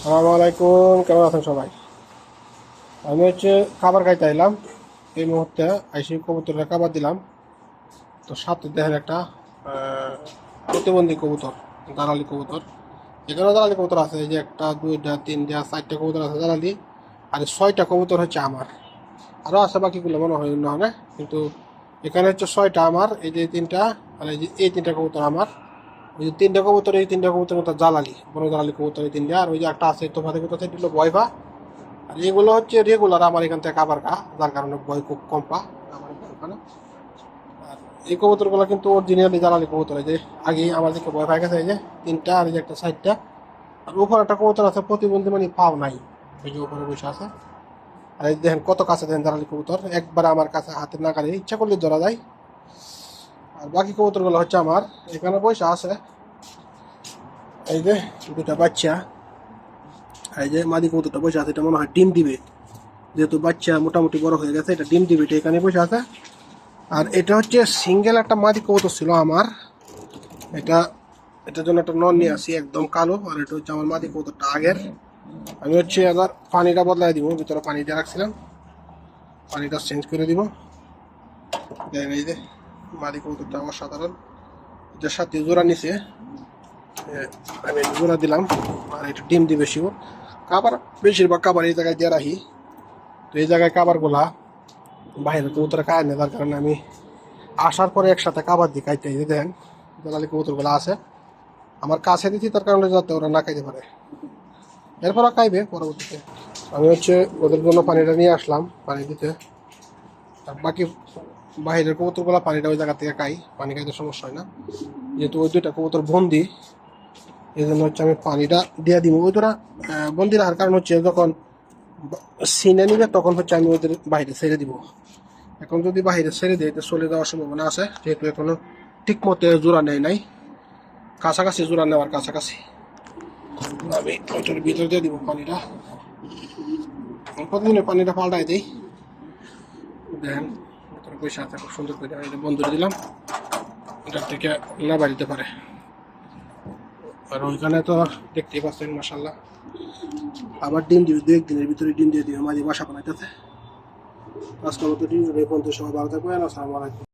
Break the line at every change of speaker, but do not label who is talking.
আসসালামু আলাইকুম, কেমন আছেন সবাই? আমি খাবার খাইতে আইলাম। এই মুহূর্তে আইসি কবুতরের খাবার দিলাম। তো সাথে দেখেন একটা প্রতিবন্ধী কবুতর, দালালি কবুতর। এখানেও দালালি কবুতর আছে, এই যে একটা, দুইটা, তিনটা, চারটা কবুতর আছে দালালি। আর 6টা কবুতর হচ্ছে আমার। আরও আছে বাকিগুলো মনে হয় অন্য হবে, কিন্তু এখানে হচ্ছে 6টা আমার, এই যে 3টা, আর এই 3টা কবুতর আমার। ওই যে 3টা কবুতর, এই 3টা কবুতর মতো জালালি, বড় জালালি কবুতর এই 3টা। আর ওই যে একটা আছে তোমাদের কবুতর, সেটা হলো বয়ফা। আর এগুলো হচ্ছে রেগুলার আমার এখান থেকে খাবার খা, যার কারণে বয় খুব কম পা আমার ওখানে। আর এই কবুতরগুলো কিন্তু অরিজিনালি জালালি কবুতর, এই যে আগেই আমাদেরকে বয় পাই গেছে, এই যে 3টা, আর এই যে একটা 4টা। আর উপরে একটা কবুতর আছে প্রতিবন্ধী, মানে পাও নাই, ওই যে উপরে বসে আছে। আর এই দেখেন কত কাছে দেখেন জালালি কবুতর, একবার আমার কাছে হাতের নাগালে ইচ্ছা করলে ধরা যায়। আর বাকি কবুতরগুলো হচ্ছে আমার এখানে বসে আছে। এই যে দুটা বাচ্চা, এই যে মাদি কবুতরটা বসে আছে, এটা মনে হয় ডিম দিবে, যেহেতু বাচ্চা মোটামুটি বড় হয়ে গেছে, এটা ডিম দিবে, এটা এখানে বসে আছে। আর এটা হচ্ছে সিঙ্গেল একটা মাদি কবুতর ছিল আমার, এটা এটার জন্য একটা নন নিয়ে আসি, একদম কালো। আর এটা হচ্ছে আমার মাদি কবুতরটা আগের। আমি হচ্ছে এবার পানিটা বদলাই দিব, ভিতরে পানি দিয়ে রাখছিলাম, পানিটা চেঞ্জ করে দিব। দেখেন এই যে মাদি কবুতরটা অসাধারণ, এটার সাথে জোড়া নিচে আমি জোড়া দিলাম। আর এটা ডিম দিবে শিও, খাবার বেশিরভাগ খাবার এই জায়গায় দিয়ে রাখি। তো এই জায়গায় খাবারগুলা বাইরে কবুতরে খায় না, তার কারণে আমি আসার পরে একসাথে খাবার দিই খাইতে। এই যে দেখেন দালালি কবুতরগুলো আছে আমার কাছে দিচ্ছি, তার কারণে যাতে ওরা না খাইতে পারে, এরপর খাইবে পরবর্তীতে। আমি হচ্ছে ওদের জন্য পানিটা নিয়ে আসলাম পানি দিতে। আর বাকি বাইরের কবুতরগুলো পানিটা ওই জায়গা থেকে খাই, পানি খাইতে সমস্যা হয় না, যেহেতু ওই 2টা কবুতর বন্দি, এই জন্য হচ্ছে আমি পানিটা দিয়ে দিব। ওই দুটা বন্দি রাখার কারণ হচ্ছে যখন সিনে নিবে তখন হচ্ছে আমি ওদের বাইরে ছেড়ে দিব। এখন যদি বাইরে ছেড়ে দিই, চলে যাওয়ার সম্ভাবনা আছে, যেহেতু এখনো ঠিক মতো জোড়া নেয় নাই, কাছাকাছি জোড়া নেওয়ার কাছাকাছি। আমি ওইটার ভিতরে দিয়ে দিব পানিটা, প্রতিদিনে পানিটা পাল্টাই দিই। দেখেন ভিতরে পয়সা আছে খুব সুন্দর করে, এটা বন্ধ করে দিলাম, এটার থেকে না বাড়িতে পারে। আর ওইখানে তো দেখতেই পাচ্ছেন মাসাল্লাহ, আবার ডিম দিবে, 2-1 দিনের ভিতরে ডিম দিয়ে দিবে, মাঝে বাসা বানাইতেছে। আজকের মতো ডিম, এই পর্যন্ত সবাই ভালো থাকবেন। আসসালামু আলাইকুম।